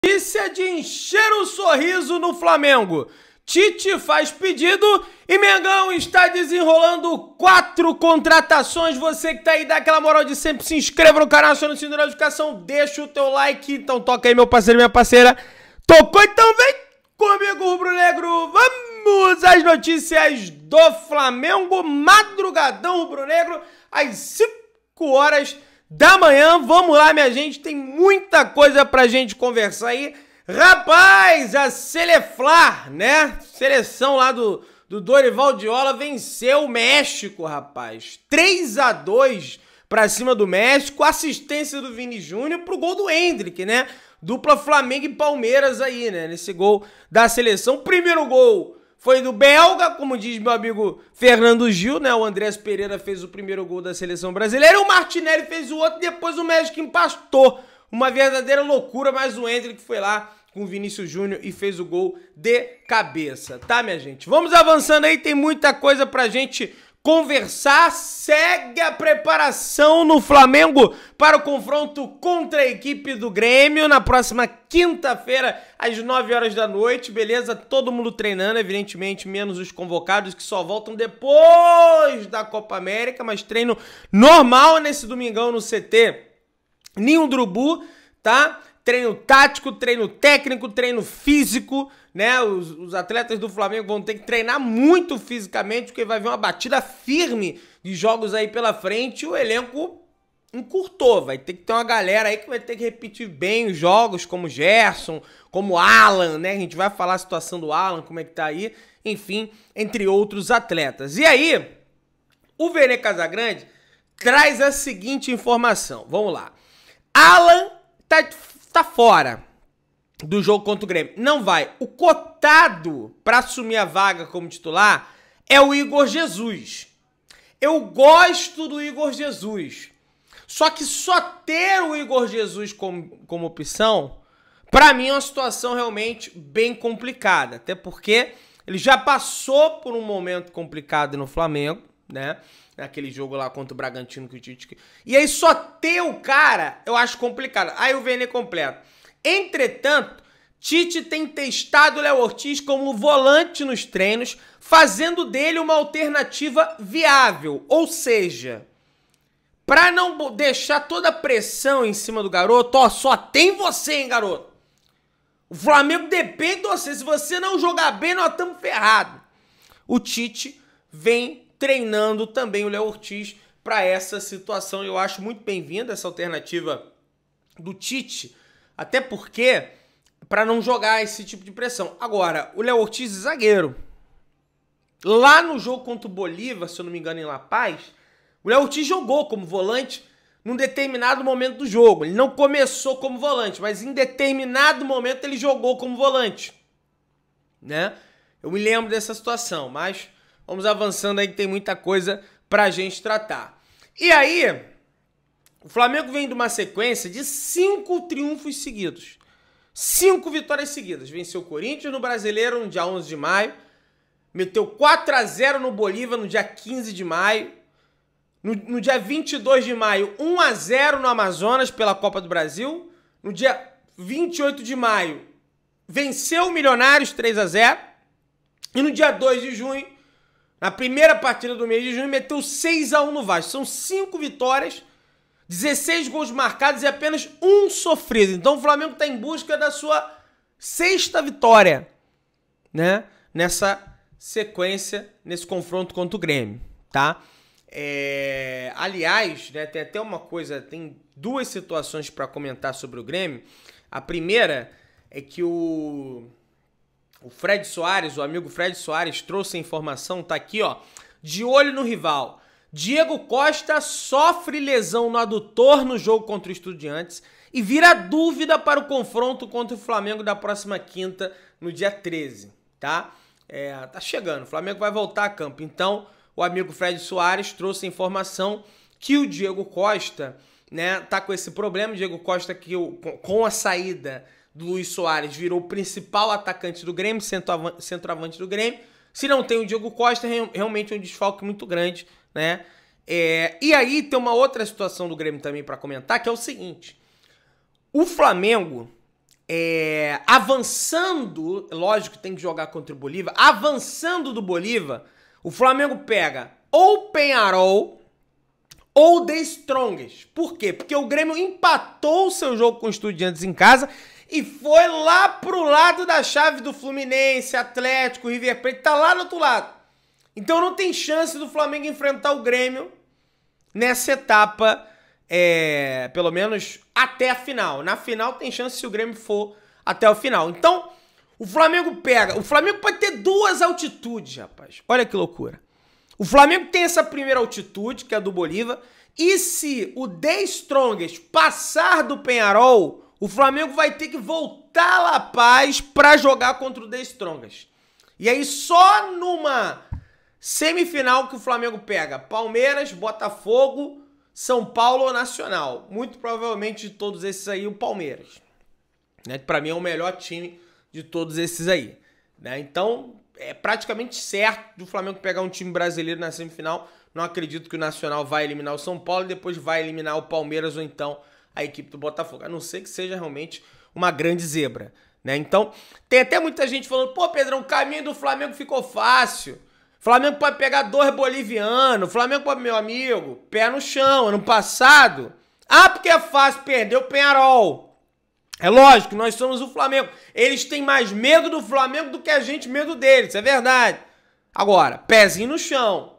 Notícia de encher o sorriso no Flamengo. Tite faz pedido e Mengão está desenrolando 4 contratações. Você que tá aí, dá aquela moral de sempre, se inscreva no canal, aciona o sininho da notificação, deixa o teu like. Então toca aí, meu parceiro e minha parceira. Tocou, então vem comigo, rubro-negro. Vamos às notícias do Flamengo. Madrugadão rubro-negro, às 5 horas da manhã. Vamos lá, minha gente, tem muita coisa pra gente conversar aí. Rapaz, a Seleflar, né? Seleção lá do Dorival Diola venceu o México, rapaz. 3-2 pra cima do México, assistência do Vini Júnior pro gol do Endrick, né? Dupla Flamengo e Palmeiras aí, né? Nesse gol da seleção. Primeiro gol foi do belga, como diz meu amigo Fernando Gil, né? O Andrés Pereira fez o primeiro gol da seleção brasileira, o Martinelli fez o outro, depois o México empatou. Uma verdadeira loucura, mas o Endrick foi lá com o Vinícius Júnior e fez o gol de cabeça, tá, minha gente? Vamos avançando aí, tem muita coisa pra gente conversar. Segue a preparação no Flamengo para o confronto contra a equipe do Grêmio na próxima quinta-feira, às 9 horas da noite, beleza? Todo mundo treinando, evidentemente, menos os convocados que só voltam depois da Copa América, mas treino normal nesse domingão no CT Ninho do Urubu, tá? Treino tático, treino técnico, treino físico, né? Os atletas do Flamengo vão ter que treinar muito fisicamente, porque vai vir uma batida firme de jogos aí pela frente e o elenco encurtou. Vai ter que ter uma galera aí que vai ter que repetir bem os jogos, como Gerson, como Alan, né? A gente vai falar a situação do Alan, como é que tá aí, enfim, entre outros atletas. E aí, o Vene Casagrande traz a seguinte informação, vamos lá. Alan tá fora do jogo contra o Grêmio. Não vai. O cotado para assumir a vaga como titular é o Igor Jesus. Eu gosto do Igor Jesus. Só que só ter o Igor Jesus como opção, para mim é uma situação realmente bem complicada. Até porque ele já passou por um momento complicado no Flamengo, né? Naquele jogo lá contra o Bragantino que o Tite... E aí só ter o cara, eu acho complicado. Aí o Vene completa. Entretanto, Tite tem testado o Léo Ortiz como volante nos treinos, fazendo dele uma alternativa viável. Ou seja, para não deixar toda a pressão em cima do garoto, ó, só tem você, hein, garoto? O Flamengo depende de você. Se você não jogar bem, nós estamos ferrados. O Tite vem treinando também o Léo Ortiz para essa situação. Eu acho muito bem-vinda essa alternativa do Tite, até porque para não jogar esse tipo de pressão. Agora, o Léo Ortiz é zagueiro. Lá no jogo contra o Bolívar, se eu não me engano, em La Paz, o Léo Ortiz jogou como volante num determinado momento do jogo. Ele não começou como volante, mas em determinado momento ele jogou como volante, né? Eu me lembro dessa situação, mas vamos avançando aí que tem muita coisa pra gente tratar. E aí, o Flamengo vem de uma sequência de 5 triunfos seguidos. 5 vitórias seguidas. Venceu o Corinthians no Brasileiro no dia 11 de maio. Meteu 4-0 no Bolívar no dia 15 de maio. No dia 22 de maio, 1-0 no Amazonas pela Copa do Brasil. No dia 28 de maio, venceu o Milionários 3-0. E no dia 2 de junho, na primeira partida do mês de junho, meteu 6-1 no Vasco. São 5 vitórias, 16 gols marcados e apenas 1 sofrido. Então o Flamengo está em busca da sua 6ª vitória, né? Nessa sequência, nesse confronto contra o Grêmio, tá? Aliás, né, tem até uma coisa, tem 2 situações para comentar sobre o Grêmio. A primeira é que o Fred Soares, o amigo Fred Soares, trouxe a informação, tá aqui, ó, de olho no rival. Diego Costa sofre lesão no adutor no jogo contra o Estudiantes e vira dúvida para o confronto contra o Flamengo da próxima quinta, no dia 13, tá? Tá chegando, o Flamengo vai voltar a campo. Então, o amigo Fred Soares trouxe a informação que o Diego Costa, né, tá com esse problema. O Diego Costa, que com a saída do Luis Soares, virou o principal atacante do Grêmio, centroavante do Grêmio. Se não tem o Diego Costa, realmente é um desfalque muito grande, né? E aí tem uma outra situação do Grêmio também para comentar, que é o seguinte. O Flamengo avançando, lógico que tem que jogar contra o Bolívar, avançando do Bolívar, o Flamengo pega ou Peñarol ou The Strongest. Por quê? Porque o Grêmio empatou o seu jogo com o Estudiantes em casa e foi lá pro lado da chave do Fluminense, Atlético, River Plate, tá lá do outro lado. Então não tem chance do Flamengo enfrentar o Grêmio nessa etapa, pelo menos até a final. Na final tem chance se o Grêmio for até o final. Então, o Flamengo pode ter duas altitudes, rapaz. Olha que loucura. O Flamengo tem essa primeira altitude, que é a do Bolívar, e se o The Strongest passar do Peñarol, o Flamengo vai ter que voltar a La Paz para jogar contra o The Strongest. E aí só numa semifinal que o Flamengo pega Palmeiras, Botafogo, São Paulo ou Nacional. Muito provavelmente de todos esses aí o Palmeiras. Né? Para mim é o melhor time de todos esses aí. Né? Então é praticamente certo do Flamengo pegar um time brasileiro na semifinal. Não acredito que o Nacional vai eliminar o São Paulo e depois vai eliminar o Palmeiras ou então a equipe do Botafogo. A não ser que seja realmente uma grande zebra. Né? Então tem até muita gente falando, pô Pedrão, o caminho do Flamengo ficou fácil. Flamengo pode pegar 2 bolivianos. Flamengo pode, meu amigo, pé no chão. Ano passado, porque é fácil perder o Peñarol. É lógico, nós somos o Flamengo. Eles têm mais medo do Flamengo do que a gente medo deles, isso é verdade. Agora, pezinho no chão,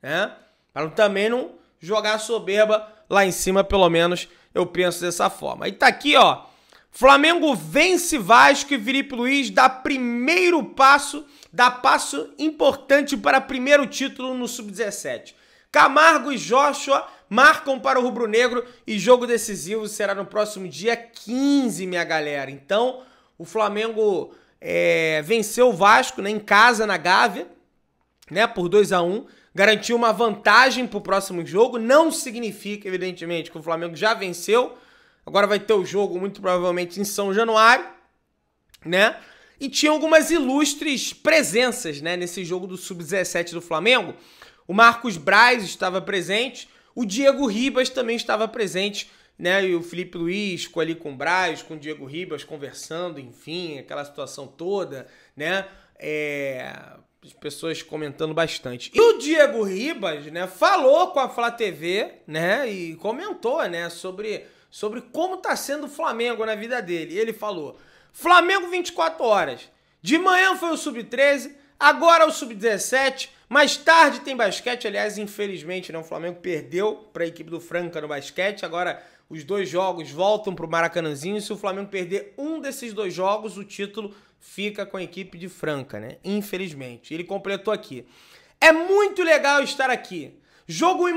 né? Para também não jogar soberba lá em cima, pelo menos eu penso dessa forma. E tá aqui, ó. Flamengo vence Vasco e Filipe Luiz dá primeiro passo, dá passo importante para primeiro título no Sub-17. Camargo e Joshua marcam para o rubro-negro e jogo decisivo será no próximo dia 15, minha galera. Então, o Flamengo venceu o Vasco, né, em casa, na Gávea, né, por 2-1. Garantiu uma vantagem para o próximo jogo. Não significa, evidentemente, que o Flamengo já venceu. Agora vai ter o jogo, muito provavelmente, em São Januário, né? E tinha algumas ilustres presenças, né, nesse jogo do Sub-17 do Flamengo. O Marcos Braz estava presente, o Diego Ribas também estava presente, né? E o Filipe Luiz ficou ali com o Braz, com o Diego Ribas conversando, enfim, aquela situação toda, né? As pessoas comentando bastante. E o Diego Ribas, né, falou com a Flá TV, né, e comentou, né, sobre como tá sendo o Flamengo na vida dele. E ele falou: Flamengo 24 horas. De manhã foi o Sub-13, agora é o Sub-17, mais tarde tem basquete. Aliás, infelizmente, né, o Flamengo perdeu para a equipe do Franca no basquete. Agora os 2 jogos voltam para o Maracanãzinho. Se o Flamengo perder um desses 2 jogos, o título fica com a equipe de Franca, né? Infelizmente. Ele completou aqui: é muito legal estar aqui. Jogo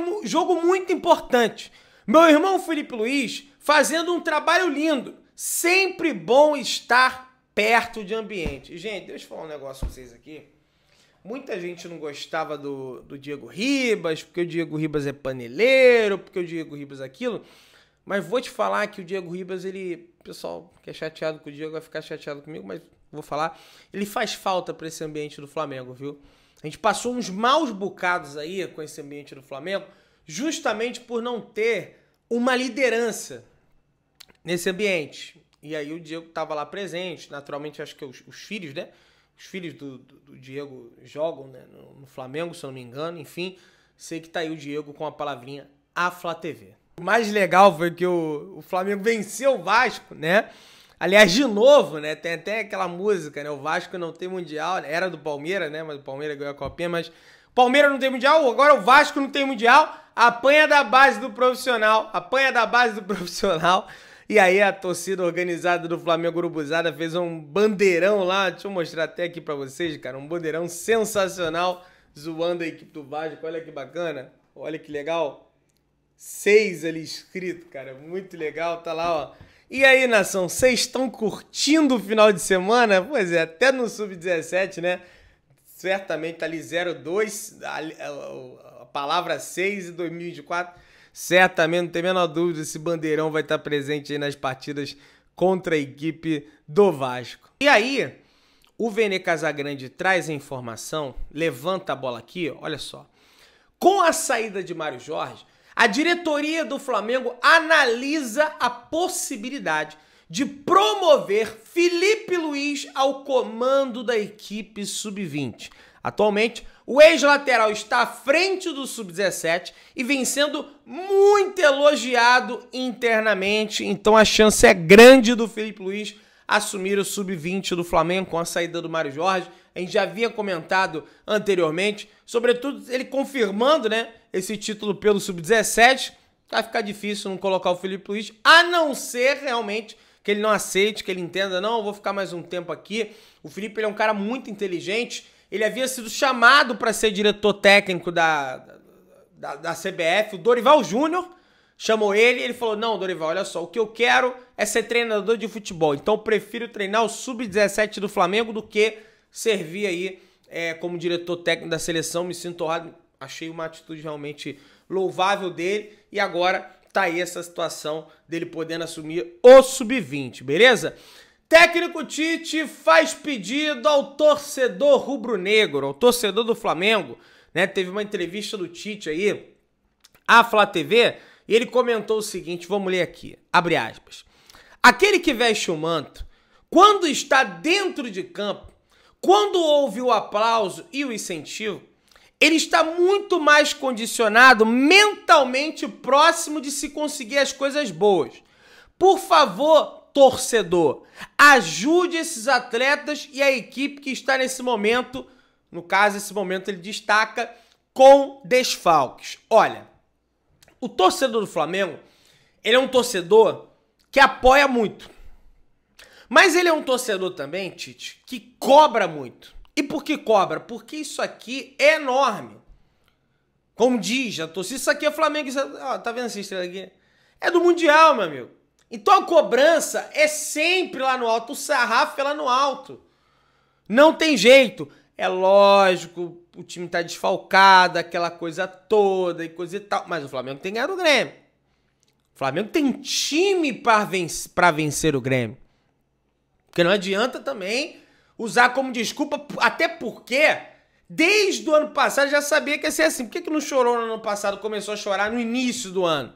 muito importante. Meu irmão Filipe Luiz fazendo um trabalho lindo. Sempre bom estar perto de ambiente. Gente, deixa eu falar um negócio pra vocês aqui. Muita gente não gostava do Diego Ribas, porque o Diego Ribas é paneleiro, porque o Diego Ribas é aquilo. Mas vou te falar que o Diego Ribas, o pessoal que é chateado com o Diego vai ficar chateado comigo, mas vou falar. Ele faz falta pra esse ambiente do Flamengo, viu? A gente passou uns maus bocados aí com esse ambiente do Flamengo, justamente por não ter uma liderança nesse ambiente. E aí o Diego estava lá presente, naturalmente acho que os filhos, né? Os filhos do Diego jogam, né, no Flamengo, se eu não me engano. Enfim, sei que tá aí o Diego com a palavrinha a Flá TV. O mais legal foi que o Flamengo venceu o Vasco, né? Aliás, de novo, né? Tem até aquela música, né? O Vasco não tem mundial. Era do Palmeiras, né? Mas o Palmeiras ganhou a copinha, mas o Palmeiras não tem mundial, agora o Vasco não tem mundial. Apanha da base do profissional. Apanha da base do profissional. E aí a torcida organizada do Flamengo Urubuzada fez um bandeirão lá. Deixa eu mostrar até aqui pra vocês, cara. Um bandeirão sensacional zoando a equipe do Vasco. Olha que bacana. Olha que legal. 6 ali escrito, cara. Muito legal. Tá lá, ó. E aí, nação, vocês estão curtindo o final de semana? Pois é, até no Sub-17, né? Certamente tá ali 0-2, a palavra 6 em 2024. Certamente, não tem a menor dúvida, esse bandeirão vai estar presente aí nas partidas contra a equipe do Vasco. E aí, o Vene Casagrande traz a informação, levanta a bola aqui, olha só. Com a saída de Mário Jorge, a diretoria do Flamengo analisa a possibilidade de promover Felipe Luiz ao comando da equipe sub-20. Atualmente, o ex-lateral está à frente do sub-17 e vem sendo muito elogiado internamente, então a chance é grande do Felipe Luiz assumir o sub-20 do Flamengo com a saída do Mário Jorge. A gente já havia comentado anteriormente, sobretudo ele confirmando, né, esse título pelo sub-17. Vai ficar difícil não colocar o Felipe Luiz, a não ser realmente que ele não aceite, que ele entenda, não, eu vou ficar mais um tempo aqui. O Felipe ele é um cara muito inteligente, ele havia sido chamado para ser diretor técnico da CBF, o Dorival Júnior chamou ele e ele falou, não, Dorival, olha só, o que eu quero é ser treinador de futebol, então eu prefiro treinar o sub-17 do Flamengo do que servir aí como diretor técnico da seleção. Me sinto honrado, achei uma atitude realmente louvável dele e agora tá aí essa situação dele podendo assumir o sub-20, beleza? Técnico Tite faz pedido ao torcedor rubro-negro, ao torcedor do Flamengo, né? Teve uma entrevista do Tite aí, à Flá TV, e ele comentou o seguinte, vamos ler aqui, abre aspas. Aquele que veste o manto, quando está dentro de campo, quando ouve o aplauso e o incentivo, ele está muito mais condicionado, mentalmente próximo de se conseguir as coisas boas. Por favor, torcedor, ajude esses atletas e a equipe que está nesse momento, no caso, esse momento ele destaca, com desfalques. Olha, o torcedor do Flamengo, ele é um torcedor que apoia muito. Mas ele é um torcedor também, Tite, que cobra muito. E por que cobra? Porque isso aqui é enorme. Como diz a torcida, isso aqui é Flamengo, isso é, tá vendo essa estrela aqui? É do Mundial, meu amigo. Então a cobrança é sempre lá no alto, o sarrafo é lá no alto. Não tem jeito. É lógico, o time tá desfalcado, aquela coisa toda e coisa e tal. Mas o Flamengo tem ganhado o Grêmio. O Flamengo tem time para vencer o Grêmio. Porque não adianta também usar como desculpa, até porque desde o ano passado já sabia que ia ser assim. Por que não chorou no ano passado, começou a chorar no início do ano?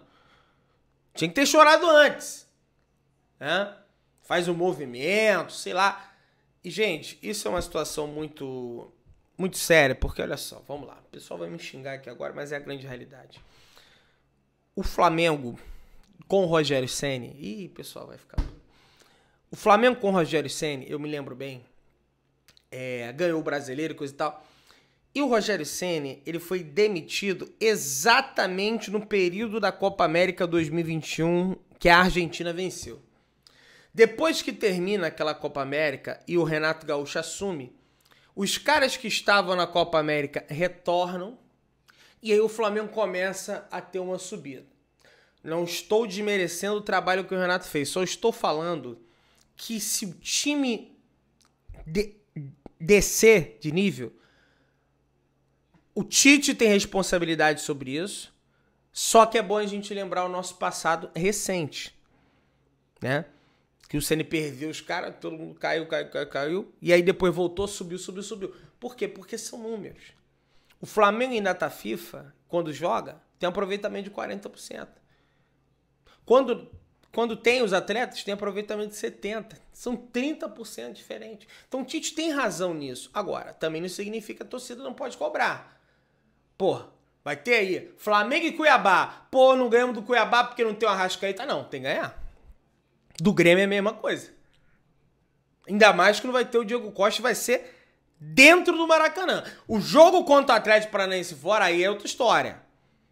Tinha que ter chorado antes. Né? Faz um movimento, sei lá. E, gente, isso é uma situação muito séria, porque, olha só, vamos lá. O pessoal vai me xingar aqui agora, mas é a grande realidade. O Flamengo com o Rogério Ceni... Ih, pessoal, vai ficar... O Flamengo com o Rogério Ceni, eu me lembro bem, ganhou o Brasileiro e coisa e tal. E o Rogério Ceni, ele foi demitido exatamente no período da Copa América 2021, que a Argentina venceu. Depois que termina aquela Copa América e o Renato Gaúcho assume, os caras que estavam na Copa América retornam e aí o Flamengo começa a ter uma subida. Não estou desmerecendo o trabalho que o Renato fez, só estou falando que se o time descer de nível, o Tite tem responsabilidade sobre isso, só que é bom a gente lembrar o nosso passado recente, né? Que o Ceni perdeu os caras, todo mundo caiu, e aí depois voltou, subiu. Por quê? Porque são números. O Flamengo em data FIFA, quando joga, tem um aproveitamento de 40%. Quando tem os atletas, tem aproveitamento de 70%. São 30% diferente. Então o Tite tem razão nisso. Agora, também não significa que a torcida não pode cobrar. Pô, vai ter aí Flamengo e Cuiabá. Pô, não ganhamos do Cuiabá porque não tem o Arrascaeta. Não, tem que ganhar. Do Grêmio é a mesma coisa. Ainda mais que não vai ter o Diego Costa, vai ser dentro do Maracanã. O jogo contra o Atlético Paranaense fora, aí é outra história.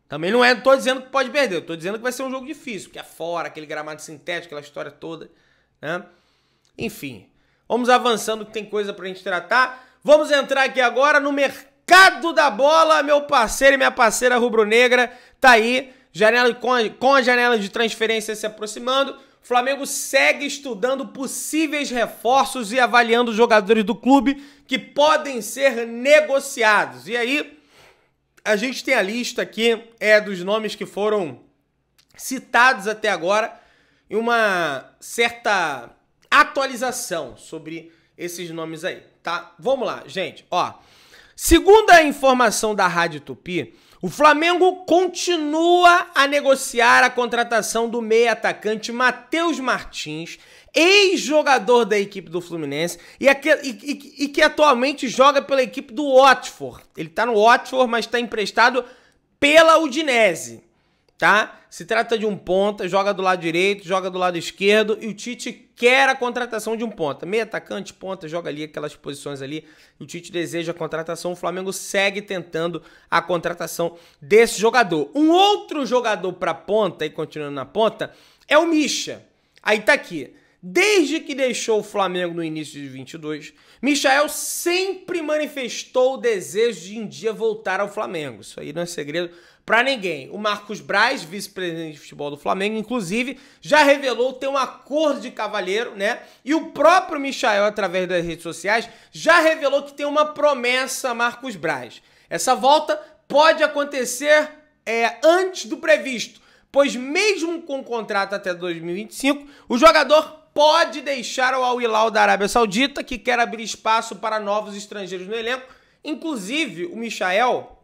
Também não tô dizendo que pode perder, tô dizendo que vai ser um jogo difícil, porque é fora, aquele gramado sintético, aquela história toda, né? Enfim, vamos avançando que tem coisa pra gente tratar. Vamos entrar aqui agora no mercado da bola, meu parceiro e minha parceira rubro-negra, tá aí, com a janela de transferência se aproximando. O Flamengo segue estudando possíveis reforços e avaliando os jogadores do clube que podem ser negociados. E aí, a gente tem a lista aqui dos nomes que foram citados até agora e uma certa atualização sobre esses nomes aí, tá? Vamos lá, gente. Ó, segundo a informação da Rádio Tupi, o Flamengo continua a negociar a contratação do meia atacante Matheus Martins, ex-jogador da equipe do Fluminense e que atualmente joga pela equipe do Watford. Ele tá no Watford, mas está emprestado pela Udinese, tá? Se trata de um ponta, joga do lado direito, joga do lado esquerdo e o Tite quer a contratação de um ponta. Meio atacante, ponta, joga ali aquelas posições ali. O Tite deseja a contratação, o Flamengo segue tentando a contratação desse jogador. Um outro jogador para ponta, e continuando na ponta, é o Misha. Aí tá aqui. Desde que deixou o Flamengo no início de 22, Michael sempre manifestou o desejo de um dia voltar ao Flamengo. Isso aí não é segredo para ninguém. O Marcos Braz, vice-presidente de futebol do Flamengo, inclusive, já revelou ter um acordo de cavalheiro, né? E o próprio Michael, através das redes sociais, já revelou que tem uma promessa a Marcos Braz. Essa volta pode acontecer antes do previsto, pois mesmo com o contrato até 2025, o jogador pode deixar o Al Hilal da Arábia Saudita, que quer abrir espaço para novos estrangeiros no elenco. Inclusive, o Michael,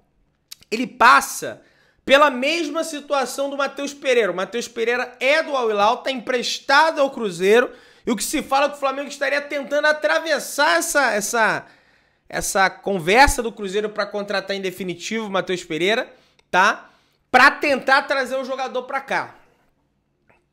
ele passa pela mesma situação do Matheus Pereira. O Matheus Pereira é do Al Hilal, está emprestado ao Cruzeiro, e o que se fala é que o Flamengo estaria tentando atravessar essa conversa do Cruzeiro para contratar em definitivo o Matheus Pereira, tá? Para tentar trazer o jogador para cá.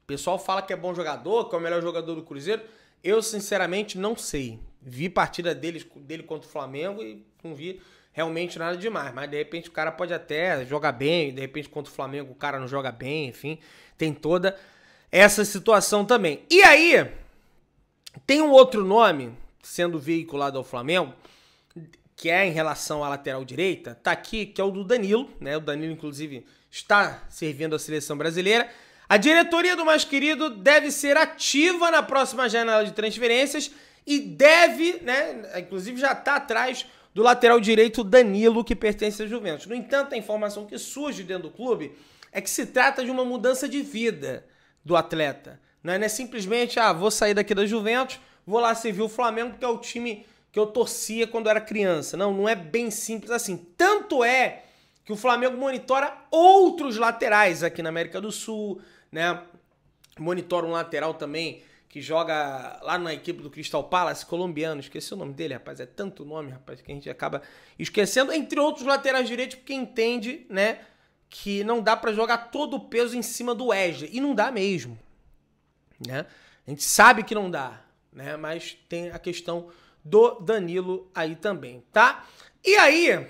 O pessoal fala que é bom jogador, que é o melhor jogador do Cruzeiro. Eu, sinceramente, não sei. Vi partida dele contra o Flamengo e não vi realmente nada demais. Mas, de repente, o cara pode até jogar bem. De repente, contra o Flamengo, o cara não joga bem. Enfim, tem toda essa situação também. E aí, tem um outro nome sendo veiculado ao Flamengo, que é em relação à lateral direita. Tá aqui, que é o do Danilo, né? O Danilo, inclusive, está servindo a seleção brasileira. A diretoria do mais querido deve ser ativa na próxima janela de transferências e deve, né, inclusive já está atrás do lateral direito Danilo, que pertence à Juventus. No entanto, a informação que surge dentro do clube é que se trata de uma mudança de vida do atleta. Não é simplesmente, vou sair daqui da Juventus, vou lá servir o Flamengo, porque é o time que eu torcia quando era criança. Não, não é bem simples assim. Tanto é que o Flamengo monitora outros laterais aqui na América do Sul, né? Monitora um lateral também que joga lá na equipe do Crystal Palace, colombiano. Esqueci o nome dele, rapaz. É tanto nome, rapaz, que a gente acaba esquecendo. Entre outros laterais direitos, porque entende, né, que não dá pra jogar todo o peso em cima do Wesley. E não dá mesmo, né? A gente sabe que não dá, né? Mas tem a questão do Danilo aí também, tá? E aí,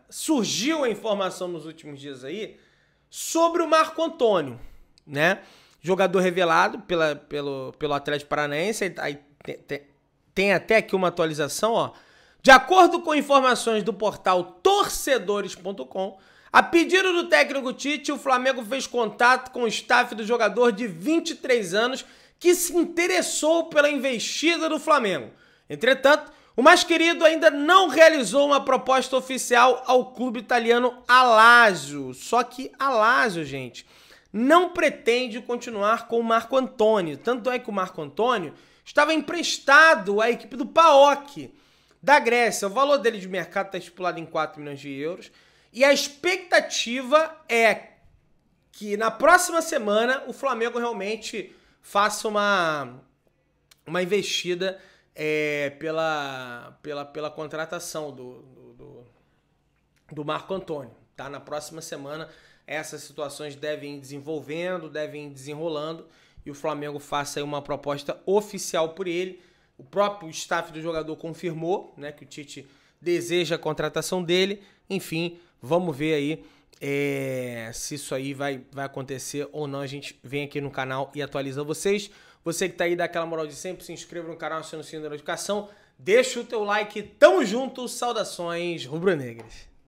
surgiu a informação nos últimos dias aí sobre o Marco Antônio, né? Jogador revelado pelo Atlético Paranaense. Aí tem até aqui uma atualização, ó. De acordo com informações do portal torcedores.com, a pedido do técnico Tite, o Flamengo fez contato com o staff do jogador de 23 anos que se interessou pela investida do Flamengo. Entretanto, o mais querido ainda não realizou uma proposta oficial ao clube italiano Lazio. Só que a Lazio, gente, não pretende continuar com o Marco Antônio. Tanto é que o Marco Antônio estava emprestado à equipe do PAOK da Grécia. O valor dele de mercado está estipulado em 4 milhões de euros. E a expectativa é que na próxima semana o Flamengo realmente faça uma investida pela contratação do Marco Antônio, tá? Na próxima semana essas situações devem ir desenvolvendo, devem ir desenrolando e o Flamengo faça aí uma proposta oficial por ele. O próprio staff do jogador confirmou, né, que o Tite deseja a contratação dele. Enfim, vamos ver aí se isso aí vai acontecer ou não. A gente vem aqui no canal e atualiza vocês. Você que tá aí, dá aquela moral de sempre, se inscreva no canal, aciona o sininho da notificação, deixa o teu like, tamo junto, saudações rubro-negras.